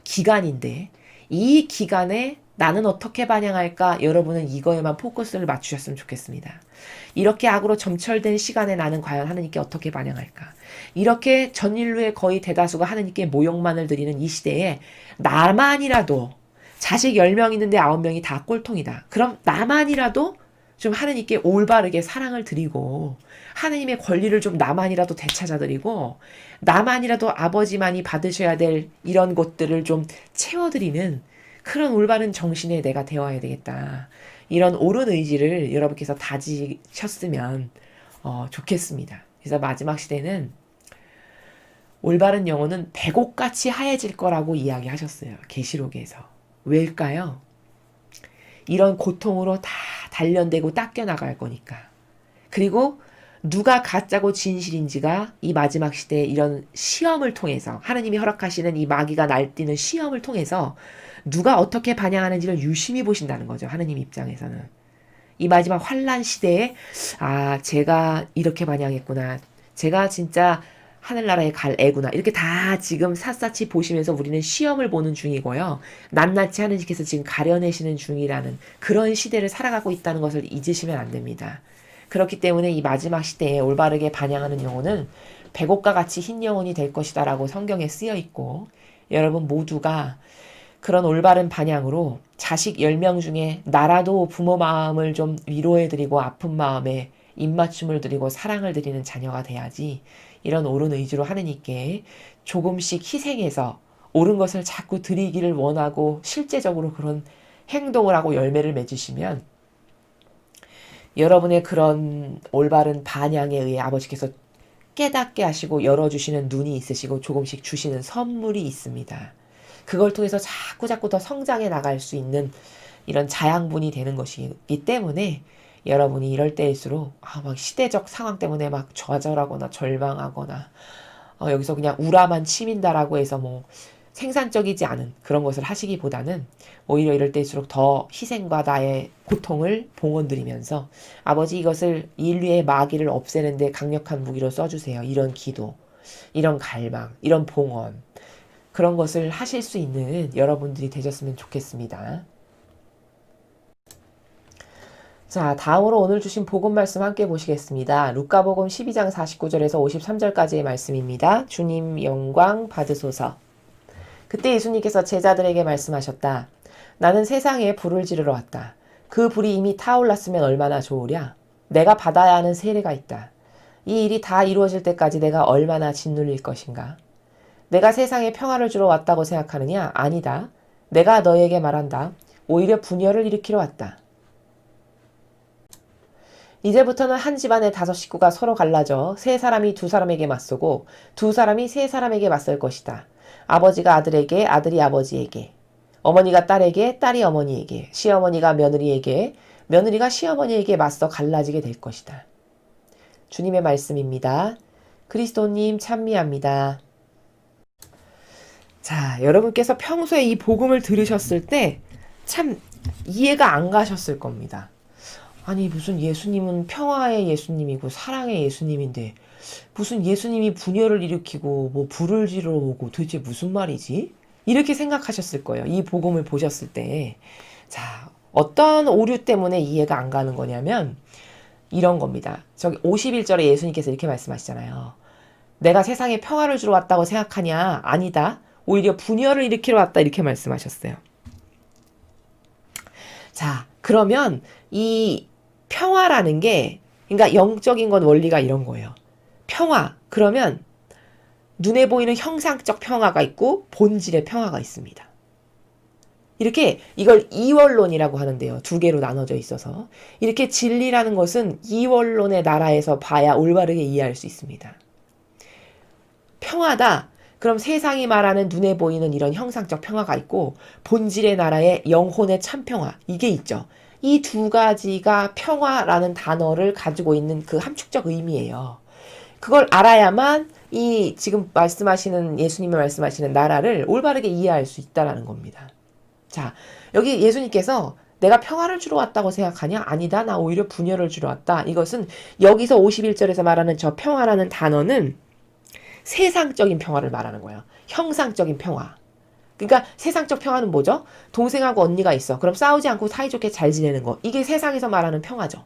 기간인데 이 기간에 나는 어떻게 반영할까? 여러분은 이거에만 포커스를 맞추셨으면 좋겠습니다. 이렇게 악으로 점철된 시간에 나는 과연 하느님께 어떻게 반영할까? 이렇게 전 인류의 거의 대다수가 하느님께 모욕만을 드리는 이 시대에 나만이라도 자식 10명 있는데 9명이 다 꼴통이다. 그럼 나만이라도 좀 하느님께 올바르게 사랑을 드리고 하느님의 권리를 좀 나만이라도 되찾아드리고 나만이라도 아버지만이 받으셔야 될 이런 것들을 좀 채워드리는 그런 올바른 정신의 내가 되어야 되겠다. 이런 옳은 의지를 여러분께서 다지셨으면 좋겠습니다. 그래서 마지막 시대는 올바른 영혼은 백옥같이 하얘질 거라고 이야기하셨어요. 계시록에서. 왜일까요? 이런 고통으로 다 단련되고 닦여나갈 거니까. 그리고 누가 가짜고 진실인지가 이 마지막 시대에 이런 시험을 통해서 하나님이 허락하시는 이 마귀가 날뛰는 시험을 통해서 누가 어떻게 반영하는지를 유심히 보신다는 거죠. 하나님 입장에서는. 이 마지막 환란 시대에 제가 이렇게 반영했구나. 제가 진짜 하늘나라에 갈 애구나. 이렇게 다 지금 샅샅이 보시면서 우리는 시험을 보는 중이고요. 낱낱이 하느님께서 지금 가려내시는 중이라는 그런 시대를 살아가고 있다는 것을 잊으시면 안 됩니다. 그렇기 때문에 이 마지막 시대에 올바르게 반영하는 영혼은 백옥과 같이 흰 영혼이 될 것이다 라고 성경에 쓰여 있고 여러분 모두가 그런 올바른 반향으로 자식 10명 중에 나라도 부모 마음을 좀 위로해드리고 아픈 마음에 입맞춤을 드리고 사랑을 드리는 자녀가 돼야지 이런 옳은 의지로 하느님께 조금씩 희생해서 옳은 것을 자꾸 드리기를 원하고 실제적으로 그런 행동을 하고 열매를 맺으시면 여러분의 그런 올바른 반향에 의해 아버지께서 깨닫게 하시고 열어주시는 눈이 있으시고 조금씩 주시는 선물이 있습니다. 그걸 통해서 자꾸 더 성장해 나갈 수 있는 이런 자양분이 되는 것이기 때문에 여러분이 이럴 때일수록 막 시대적 상황 때문에 막 좌절하거나 절망하거나 여기서 그냥 우라만 치민다라고 해서 뭐 생산적이지 않은 그런 것을 하시기보다는 오히려 이럴 때일수록 더 희생과 나의 고통을 봉헌드리면서 아버지 이것을 인류의 마귀를 없애는데 강력한 무기로 써주세요. 이런 기도, 이런 갈망, 이런 봉헌 그런 것을 하실 수 있는 여러분들이 되셨으면 좋겠습니다. 자, 다음으로 오늘 주신 복음 말씀 함께 보시겠습니다. 루카복음 12장 49절에서 53절까지의 말씀입니다. 주님 영광 받으소서. 그때 예수님께서 제자들에게 말씀하셨다. 나는 세상에 불을 지르러 왔다. 그 불이 이미 타올랐으면 얼마나 좋으랴. 내가 받아야 하는 세례가 있다. 이 일이 다 이루어질 때까지 내가 얼마나 짓눌릴 것인가. 내가 세상에 평화를 주러 왔다고 생각하느냐? 아니다. 내가 너에게 말한다. 오히려 분열을 일으키러 왔다. 이제부터는 한 집안의 5 식구가 서로 갈라져 3사람이 2사람에게 맞서고 2사람이 3사람에게 맞설 것이다. 아버지가 아들에게, 아들이 아버지에게, 어머니가 딸에게, 딸이 어머니에게, 시어머니가 며느리에게, 며느리가 시어머니에게 맞서 갈라지게 될 것이다. 주님의 말씀입니다. 그리스도님 찬미합니다. 자, 여러분께서 평소에 이 복음을 들으셨을 때 참 이해가 안 가셨을 겁니다. 아니 무슨 예수님은 평화의 예수님이고 사랑의 예수님인데 무슨 예수님이 분열을 일으키고 뭐 불을 지르러 오고 도대체 무슨 말이지? 이렇게 생각하셨을 거예요. 이 복음을 보셨을 때. 자, 어떤 오류 때문에 이해가 안 가는 거냐면 이런 겁니다. 저기 51절에 예수님께서 이렇게 말씀하시잖아요. 내가 세상에 평화를 주러 왔다고 생각하냐? 아니다. 오히려 분열을 일으키러 왔다 이렇게 말씀하셨어요. 자, 그러면 이 평화라는 게 그러니까 영적인 건 원리가 이런 거예요. 평화, 그러면 눈에 보이는 형상적 평화가 있고 본질의 평화가 있습니다. 이렇게 이걸 이원론이라고 하는데요. 2개로 나눠져 있어서 이렇게 진리라는 것은 이원론의 나라에서 봐야 올바르게 이해할 수 있습니다. 평화다. 그럼 세상이 말하는 눈에 보이는 이런 형상적 평화가 있고 본질의 나라의 영혼의 참평화 이게 있죠. 이 두 가지가 평화라는 단어를 가지고 있는 그 함축적 의미예요. 그걸 알아야만 이 지금 말씀하시는 예수님이 말씀하시는 나라를 올바르게 이해할 수 있다라는 겁니다. 자, 여기 예수님께서 내가 평화를 주러 왔다고 생각하냐? 아니다. 나 오히려 분열을 주러 왔다. 이것은 여기서 51절에서 말하는 저 평화라는 단어는 세상적인 평화를 말하는 거예요. 형상적인 평화. 그러니까 세상적 평화는 뭐죠? 동생하고 언니가 있어. 그럼 싸우지 않고 사이좋게 잘 지내는 거. 이게 세상에서 말하는 평화죠.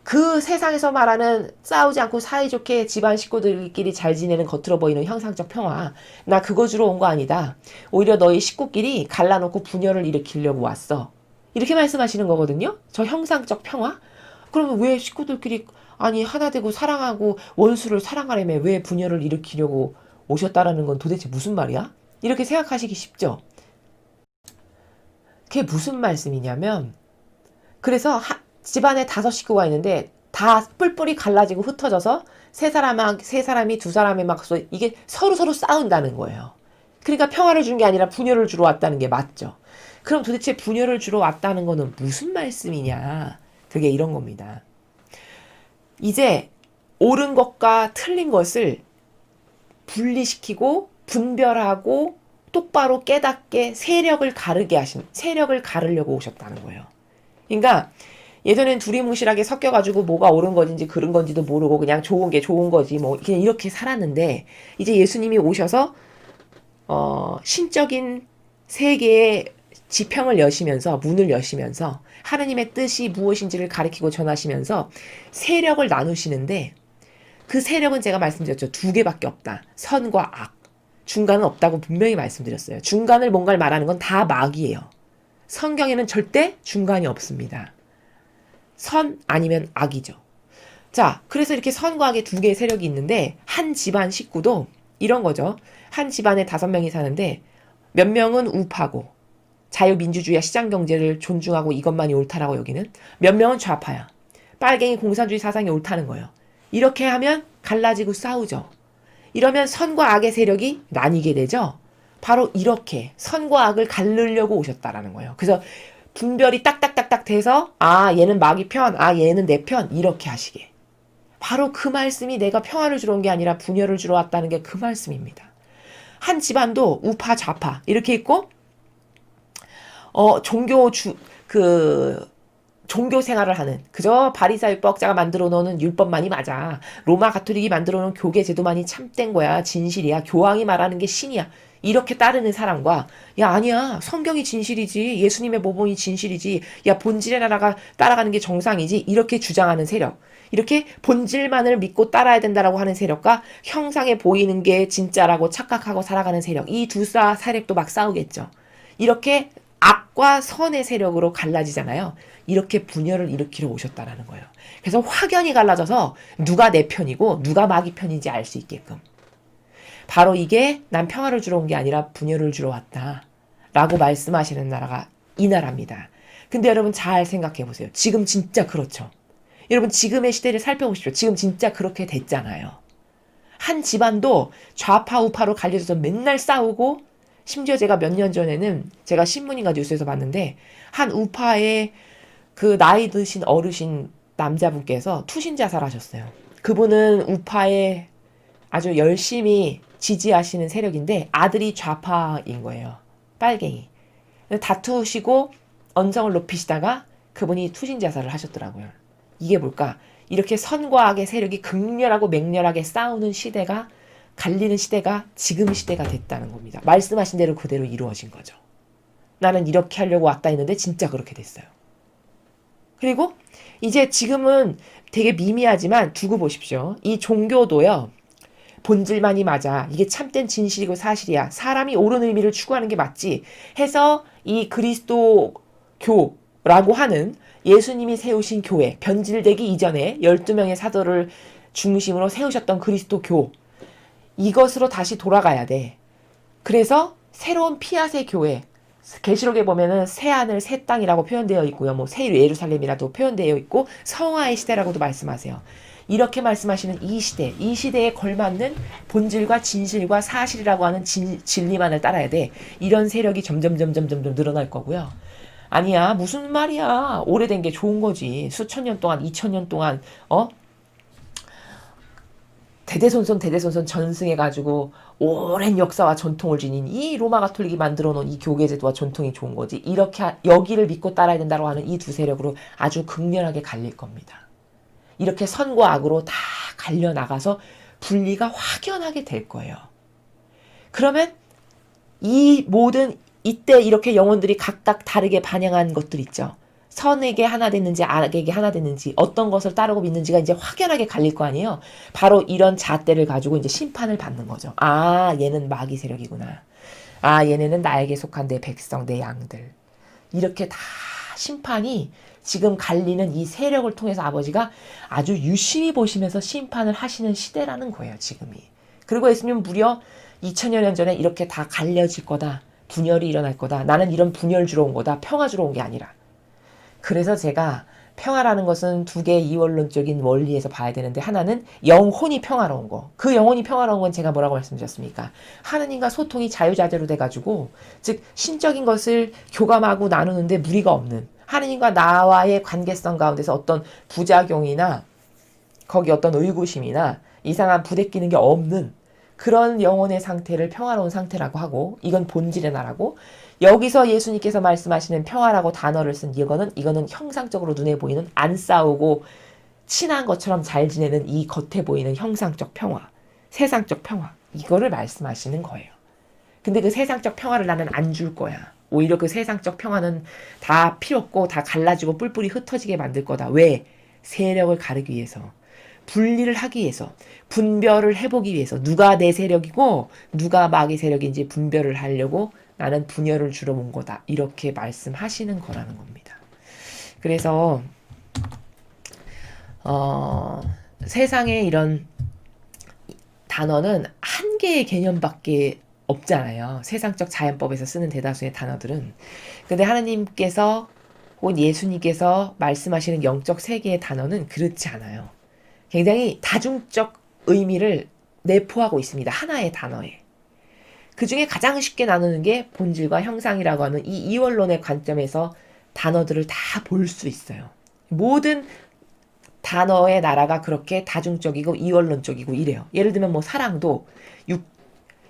그 세상에서 말하는 싸우지 않고 사이좋게 집안 식구들끼리 잘 지내는 겉으로 보이는 형상적 평화. 나 그거 주러 온 거 아니다. 오히려 너희 식구끼리 갈라놓고 분열을 일으키려고 왔어. 이렇게 말씀하시는 거거든요. 저 형상적 평화? 그러면 왜 식구들끼리 아니 하나 되고 사랑하고 원수를 사랑하려면 왜 분열을 일으키려고 오셨다라는 건 도대체 무슨 말이야? 이렇게 생각하시기 쉽죠. 그게 무슨 말씀이냐면 그래서 집안에 5식구가 있는데 다 뿔뿔이 갈라지고 흩어져서 세 사람이 두 사람이 막 이게 서로 싸운다는 거예요. 그러니까 평화를 준 게 아니라 분열을 주러 왔다는 게 맞죠. 그럼 도대체 분열을 주러 왔다는 거는 무슨 말씀이냐? 그게 이런 겁니다. 이제 옳은 것과 틀린 것을 분리시키고 분별하고 똑바로 깨닫게 세력을 가르려고 오셨다는 거예요. 그러니까 예전엔 두리뭉실하게 섞여가지고 뭐가 옳은 건지 그른 건지도 모르고 그냥 좋은 게 좋은 거지 뭐 그냥 이렇게 살았는데 이제 예수님이 오셔서 신적인 세계의 지평을 여시면서 문을 여시면서 하느님의 뜻이 무엇인지를 가리키고 전하시면서 세력을 나누시는데 그 세력은 제가 말씀드렸죠. 2개밖에 없다. 선과 악. 중간은 없다고 분명히 말씀드렸어요. 중간을 뭔가를 말하는 건 다 마귀예요. 성경에는 절대 중간이 없습니다. 선 아니면 악이죠. 자, 그래서 이렇게 선과 악의 2개의 세력이 있는데 한 집안 식구도 이런 거죠. 한 집안에 5명이 사는데 몇 명은 우파고 자유민주주의와 시장경제를 존중하고 이것만이 옳다라고 여기는 몇 명은 좌파야. 빨갱이 공산주의 사상이 옳다는 거예요. 이렇게 하면 갈라지고 싸우죠. 이러면 선과 악의 세력이 나뉘게 되죠. 바로 이렇게 선과 악을 가르려고 오셨다라는 거예요. 그래서 분별이 딱딱딱딱 돼서 얘는 마귀 편, 얘는 내 편 이렇게 하시게. 바로 그 말씀이 내가 평화를 주러 온 게 아니라 분열을 주러 왔다는 게 그 말씀입니다. 한 집안도 우파 좌파 이렇게 있고 종교 생활을 하는 그저 바리사율법자가 만들어 놓은 율법만이 맞아. 로마 가톨릭이 만들어 놓은 교계 제도만이 참된 거야. 진실이야. 교황이 말하는 게 신이야. 이렇게 따르는 사람과 야 아니야. 성경이 진실이지. 예수님의 모범이 진실이지. 야 본질의 나라가 따라가는 게 정상이지. 이렇게 주장하는 세력. 이렇게 본질만을 믿고 따라야 된다라고 하는 세력과 형상에 보이는 게 진짜라고 착각하고 살아가는 세력. 이 두 세력도 막 싸우겠죠. 이렇게 악과 선의 세력으로 갈라지잖아요. 이렇게 분열을 일으키러 오셨다라는 거예요. 그래서 확연히 갈라져서 누가 내 편이고 누가 마귀 편인지 알 수 있게끔. 바로 이게 난 평화를 주러 온 게 아니라 분열을 주러 왔다. 라고 말씀하시는 나라가 이 나라입니다. 근데 여러분 잘 생각해 보세요. 지금 진짜 그렇죠. 여러분 지금의 시대를 살펴보십시오. 지금 진짜 그렇게 됐잖아요. 한 집안도 좌파 우파로 갈려져서 맨날 싸우고 심지어 제가 몇 년 전에는 제가 신문인가 뉴스에서 봤는데 한 우파의 그 나이 드신 어르신 남자분께서 투신 자살하셨어요. 그분은 우파에 아주 열심히 지지하시는 세력인데 아들이 좌파인 거예요. 빨갱이. 다투시고 언성을 높이시다가 그분이 투신 자살을 하셨더라고요. 이게 뭘까? 이렇게 선과 악의 세력이 극렬하고 맹렬하게 싸우는 시대가 갈리는 시대가 지금 시대가 됐다는 겁니다. 말씀하신 대로 그대로 이루어진 거죠. 나는 이렇게 하려고 왔다 했는데 진짜 그렇게 됐어요. 그리고 이제 지금은 되게 미미하지만 두고 보십시오. 이 종교도요. 본질만이 맞아. 이게 참된 진실이고 사실이야. 사람이 옳은 의미를 추구하는 게 맞지. 해서 이 그리스도교라고 하는 예수님이 세우신 교회, 변질되기 이전에 12명의 사도를 중심으로 세우셨던 그리스도교. 이것으로 다시 돌아가야 돼. 그래서 새로운 피아세 교회, 계시록에 보면은 새 하늘 새 땅이라고 표현되어 있고요. 뭐 새 예루살렘이라도 표현되어 있고 성화의 시대라고도 말씀하세요. 이렇게 말씀하시는 이 시대, 이 시대에 걸맞는 본질과 진실과 사실이라고 하는 진리만을 따라야 돼. 이런 세력이 점점 늘어날 거고요. 아니야, 무슨 말이야. 오래된 게 좋은 거지. 수천 년 동안, 2000년 동안, 대대손손 전승해가지고 오랜 역사와 전통을 지닌 이 로마 가톨릭이 만들어 놓은 이 교계 제도와 전통이 좋은 거지. 이렇게 여기를 믿고 따라야 된다고 하는 이 두 세력으로 아주 극렬하게 갈릴 겁니다. 이렇게 선과 악으로 다 갈려 나가서 분리가 확연하게 될 거예요. 그러면 이 모든 이때 이렇게 영혼들이 각각 다르게 반영한 것들 있죠. 선에게 하나 됐는지 악에게 하나 됐는지 어떤 것을 따르고 믿는지가 이제 확연하게 갈릴 거 아니에요. 바로 이런 잣대를 가지고 이제 심판을 받는 거죠. 아, 얘는 마귀 세력이구나. 아, 얘네는 나에게 속한 내 백성, 내 양들. 이렇게 다 심판이 지금 갈리는 이 세력을 통해서 아버지가 아주 유심히 보시면서 심판을 하시는 시대라는 거예요, 지금이. 그리고 예수님은 무려 2000여 년 전에 이렇게 다 갈려질 거다. 분열이 일어날 거다. 나는 이런 분열 주러 온 거다. 평화 주러 온 게 아니라. 그래서 제가 평화라는 것은 두 개의 이원론적인 원리에서 봐야 되는데 하나는 영혼이 평화로운 거. 그 영혼이 평화로운 건 제가 뭐라고 말씀드렸습니까? 하느님과 소통이 자유자재로 돼가지고 즉 신적인 것을 교감하고 나누는데 무리가 없는 하느님과 나와의 관계성 가운데서 어떤 부작용이나 거기 어떤 의구심이나 이상한 부대끼는 게 없는 그런 영혼의 상태를 평화로운 상태라고 하고 이건 본질의 나라고 여기서 예수님께서 말씀하시는 평화라고 단어를 쓴 이거는 형상적으로 눈에 보이는 안 싸우고 친한 것처럼 잘 지내는 이 겉에 보이는 형상적 평화, 세상적 평화 이거를 말씀하시는 거예요. 근데 그 세상적 평화를 나는 안 줄 거야. 오히려 그 세상적 평화는 다 필요 없고 다 갈라지고 뿔뿔이 흩어지게 만들 거다. 왜? 세력을 가르기 위해서. 분리를 하기 위해서. 분별을 해보기 위해서. 누가 내 세력이고 누가 마귀 세력인지 분별을 하려고 나는 분열을 주러 온 거다. 이렇게 말씀하시는 거라는 겁니다. 그래서 세상에 이런 단어는 한 개의 개념밖에 없잖아요. 세상적 자연법에서 쓰는 대다수의 단어들은. 근데 하나님께서 혹은 예수님께서 말씀하시는 영적 세계의 단어는 그렇지 않아요. 굉장히 다중적 의미를 내포하고 있습니다. 하나의 단어에. 그 중에 가장 쉽게 나누는 게 본질과 형상이라고 하는 이 이원론의 관점에서 단어들을 다 볼 수 있어요. 모든 단어의 나라가 그렇게 다중적이고 이원론적이고 이래요. 예를 들면 뭐 사랑도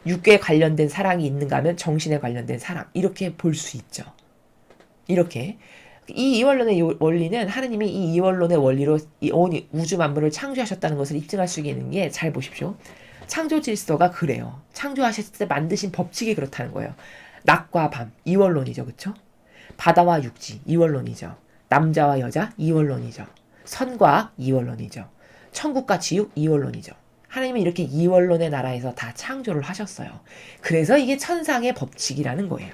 육에 관련된 사랑이 있는가 하면 정신에 관련된 사랑 이렇게 볼 수 있죠. 이렇게 이 이원론의 원리는 하느님이 이 이원론의 원리로 이 온 우주 만물을 창조하셨다는 것을 입증할 수 있는 게 잘 보십시오. 창조 질서가 그래요. 창조하셨을 때 만드신 법칙이 그렇다는 거예요. 낮과 밤 이원론이죠. 그렇죠? 바다와 육지 이원론이죠. 남자와 여자 이원론이죠. 선과 악 이원론이죠. 천국과 지옥 이원론이죠. 하나님은 이렇게 이원론의 나라에서 다 창조를 하셨어요. 그래서 이게 천상의 법칙이라는 거예요.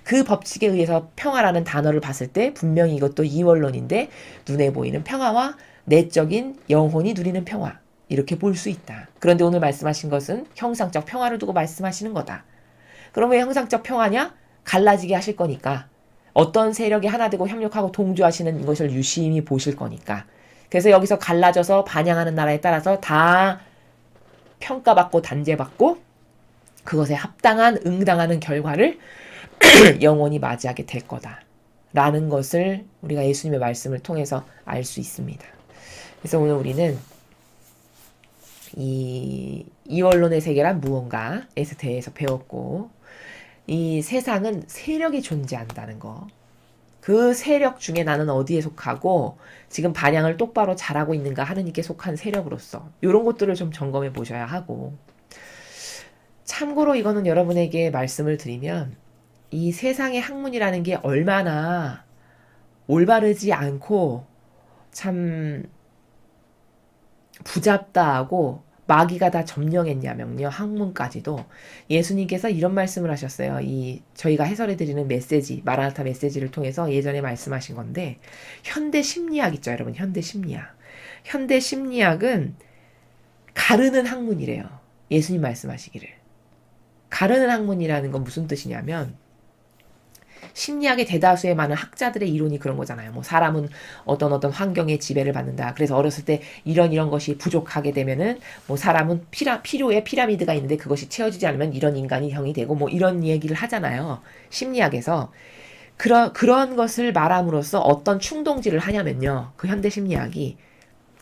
그 법칙에 의해서 평화라는 단어를 봤을 때 분명히 이것도 이원론인데 눈에 보이는 평화와 내적인 영혼이 누리는 평화 이렇게 볼 수 있다. 그런데 오늘 말씀하신 것은 형상적 평화를 두고 말씀하시는 거다. 그럼 왜 형상적 평화냐? 갈라지게 하실 거니까. 어떤 세력이 하나 되고 협력하고 동조하시는 것을 유심히 보실 거니까. 그래서 여기서 갈라져서 반영하는 나라에 따라서 다 평가받고 단죄받고 그것에 합당한 응당하는 결과를 영원히 맞이하게 될 거다. 라는 것을 우리가 예수님의 말씀을 통해서 알 수 있습니다. 그래서 오늘 우리는 이 이원론의 세계란 무언가에 대해서 배웠고 이 세상은 세력이 존재한다는 거. 그 세력 중에 나는 어디에 속하고 지금 반향을 똑바로 잘하고 있는가 하느님께 속한 세력으로서 이런 것들을 좀 점검해 보셔야 하고 참고로 이거는 여러분에게 말씀을 드리면 이 세상의 학문이라는 게 얼마나 올바르지 않고 참 부잡다 하고 마귀가 다 점령했냐면요. 학문까지도 예수님께서 이런 말씀을 하셨어요. 이 저희가 해설해드리는 메시지 마라나타 메시지를 통해서 예전에 말씀하신 건데 현대 심리학 있죠. 여러분 현대 심리학. 현대 심리학은 가르는 학문이래요. 예수님 말씀하시기를. 가르는 학문이라는 건 무슨 뜻이냐면 심리학의 대다수의 많은 학자들의 이론이 그런 거잖아요. 뭐 사람은 어떤 환경에 지배를 받는다. 그래서 어렸을 때 이런 것이 부족하게 되면은 뭐 사람은 필요의 피라미드가 있는데 그것이 채워지지 않으면 이런 인간이 형이 되고 뭐 이런 얘기를 하잖아요. 심리학에서. 그런 것을 말함으로써 어떤 충동질을 하냐면요. 그 현대 심리학이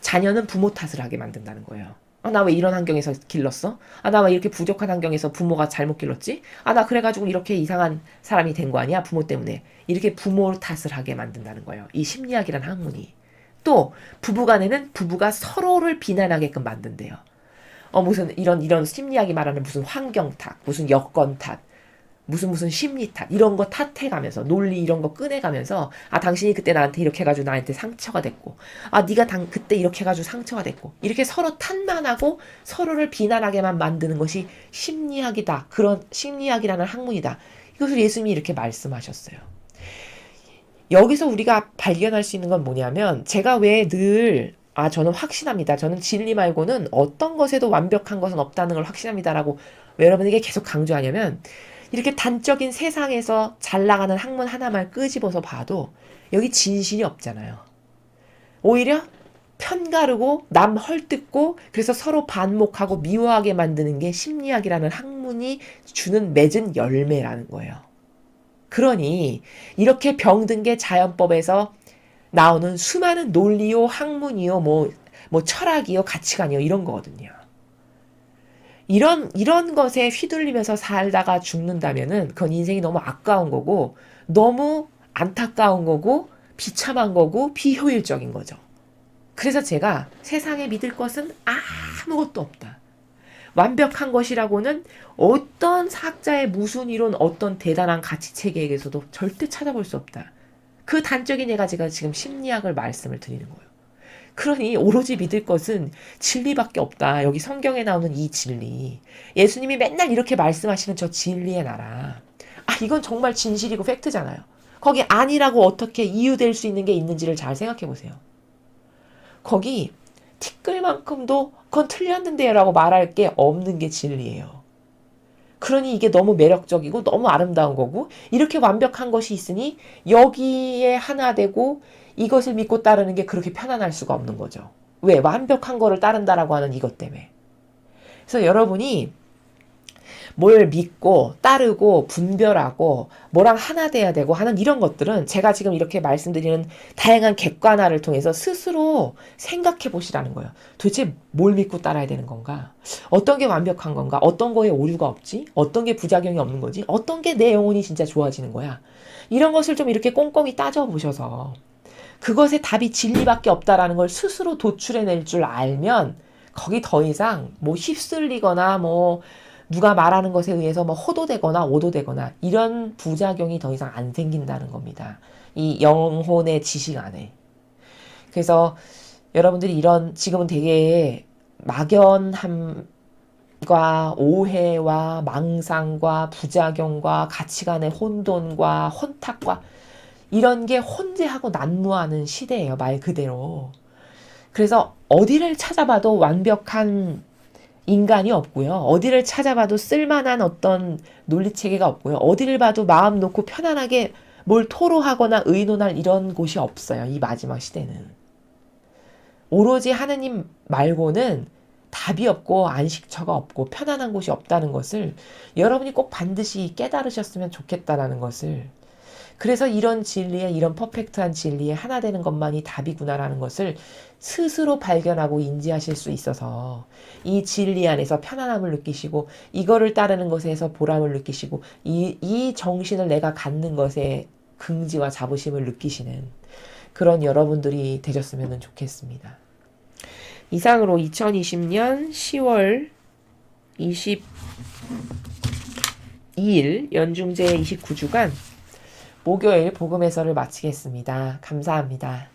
자녀는 부모 탓을 하게 만든다는 거예요. 나 왜 이런 환경에서 길렀어? 나 왜 이렇게 부족한 환경에서 부모가 잘못 길렀지? 나 그래가지고 이렇게 이상한 사람이 된 거 아니야? 부모 때문에. 이렇게 부모 탓을 하게 만든다는 거예요. 이 심리학이란 학문이. 또 부부간에는 부부가 서로를 비난하게끔 만든대요. 무슨 이런 심리학이 말하는 무슨 환경 탓, 무슨 여건 탓, 무슨 심리 탓 이런 거 탓해가면서 논리 이런 거 꺼내가면서 당신이 그때 나한테 이렇게 해가지고 나한테 상처가 됐고 네가 그때 이렇게 해가지고 상처가 됐고 이렇게 서로 탓만하고 서로를 비난하게만 만드는 것이 심리학이다. 그런 심리학이라는 학문이다. 이것을 예수님이 이렇게 말씀하셨어요. 여기서 우리가 발견할 수 있는 건 뭐냐면 제가 왜 늘 저는 확신합니다. 저는 진리 말고는 어떤 것에도 완벽한 것은 없다는 걸 확신합니다라고 왜 여러분에게 계속 강조하냐면 이렇게 단적인 세상에서 잘 나가는 학문 하나만 끄집어서 봐도 여기 진실이 없잖아요. 오히려 편가르고 남 헐뜯고 그래서 서로 반목하고 미워하게 만드는 게 심리학이라는 학문이 주는 맺은 열매라는 거예요. 그러니 이렇게 병든 게 자연법에서 나오는 수많은 논리요, 학문이요, 뭐 철학이요, 가치관이요 이런 거거든요. 이런 것에 휘둘리면서 살다가 죽는다면은 그건 인생이 너무 아까운 거고 너무 안타까운 거고 비참한 거고 비효율적인 거죠. 그래서 제가 세상에 믿을 것은 아무것도 없다. 완벽한 것이라고는 어떤 학자의 무슨 이론 어떤 대단한 가치체계에서도 절대 찾아볼 수 없다. 그 단적인 예가 제가 지금 심리학을 말씀을 드리는 거예요. 그러니 오로지 믿을 것은 진리밖에 없다. 여기 성경에 나오는 이 진리. 예수님이 맨날 이렇게 말씀하시는 저 진리의 나라. 이건 정말 진실이고 팩트잖아요. 거기 아니라고 어떻게 이유될 수 있는 게 있는지를 잘 생각해 보세요. 거기 티끌만큼도 그건 틀렸는데요 라고 말할 게 없는 게 진리예요. 그러니 이게 너무 매력적이고 너무 아름다운 거고 이렇게 완벽한 것이 있으니 여기에 하나 되고 이것을 믿고 따르는 게 그렇게 편안할 수가 없는 거죠. 왜? 완벽한 거를 따른다라고 하는 이것 때문에. 그래서 여러분이 뭘 믿고 따르고 분별하고 뭐랑 하나 돼야 되고 하는 이런 것들은 제가 지금 이렇게 말씀드리는 다양한 객관화를 통해서 스스로 생각해 보시라는 거예요. 도대체 뭘 믿고 따라야 되는 건가? 어떤 게 완벽한 건가? 어떤 거에 오류가 없지? 어떤 게 부작용이 없는 거지? 어떤 게 내 영혼이 진짜 좋아지는 거야? 이런 것을 좀 이렇게 꼼꼼히 따져보셔서 그것의 답이 진리밖에 없다라는 걸 스스로 도출해낼 줄 알면 거기 더 이상 뭐 휩쓸리거나 뭐 누가 말하는 것에 의해서 뭐 호도되거나 오도되거나 이런 부작용이 더 이상 안 생긴다는 겁니다. 이 영혼의 지식 안에. 그래서 여러분들이 이런 지금은 되게 막연함과 오해와 망상과 부작용과 가치관의 혼돈과 혼탁과 이런 게 혼재하고 난무하는 시대예요. 말 그대로. 그래서 어디를 찾아봐도 완벽한 인간이 없고요. 어디를 찾아봐도 쓸만한 어떤 논리체계가 없고요. 어디를 봐도 마음 놓고 편안하게 뭘 토로하거나 의논할 이런 곳이 없어요. 이 마지막 시대는. 오로지 하느님 말고는 답이 없고 안식처가 없고 편안한 곳이 없다는 것을 여러분이 꼭 반드시 깨달으셨으면 좋겠다라는 것을 그래서 이런 진리에 이런 퍼펙트한 진리에 하나 되는 것만이 답이구나라는 것을 스스로 발견하고 인지하실 수 있어서 이 진리 안에서 편안함을 느끼시고 이거를 따르는 것에서 보람을 느끼시고 이 정신을 내가 갖는 것에 긍지와 자부심을 느끼시는 그런 여러분들이 되셨으면 좋겠습니다. 이상으로 2020년 10월 22일 연중제 29주간 목요일 복음 해설을 마치겠습니다. 감사합니다.